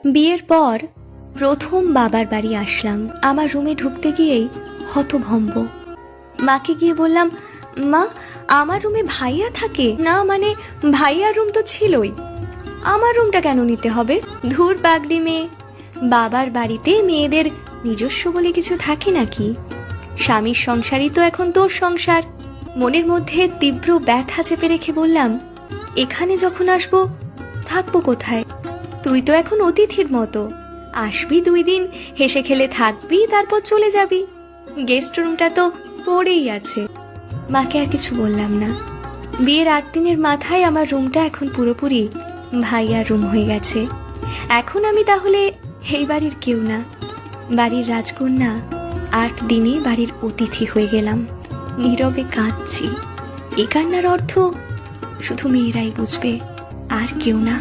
বিয়ের পর প্রথম বাবার বাড়ি আসলাম। আমার রুমে ঢুকতে গিয়েই হতভম্ব। মাকে গিয়ে বললাম, মা, আমার রুমে ভাইয়া থাকে না? মানে ভাইয়ার রুম তো ছিলই, আমার রুমটা কেন নিতে হবে? ধুর পাগড়ি মেয়ে, বাবার বাড়িতে মেয়েদের নিজস্ব বলে কিছু থাকে নাকি? স্বামীর সংসারই তো এখন তোর সংসার। মনের মধ্যে তীব্র ব্যথা চেপে রেখে বললাম, এখানে যখন আসবো থাকবো কোথায়? তুই তো এখন অতিথির মতো, আসবি 2 দিন, হেসে খেলে থাকবি, তারপর চলে যাবি। গেস্ট রুমটা তো পড়েই আছে। মাকে আর কিছু বললাম না। বিয়ের 8 দিনের মাথায় আমার রুমটা এখন পুরোপুরি ভাইয়ার রুম হয়ে গেছে। এখন আমি তাহলে এই বাড়ির কেউ না, বাড়ির রাজকন্যা। 8 দিনে বাড়ির অতিথি হয়ে গেলাম। নীরবে কাঁদছি। এ কান্নার অর্থ শুধু মেয়েরাই বুঝবে, আর কেউ না।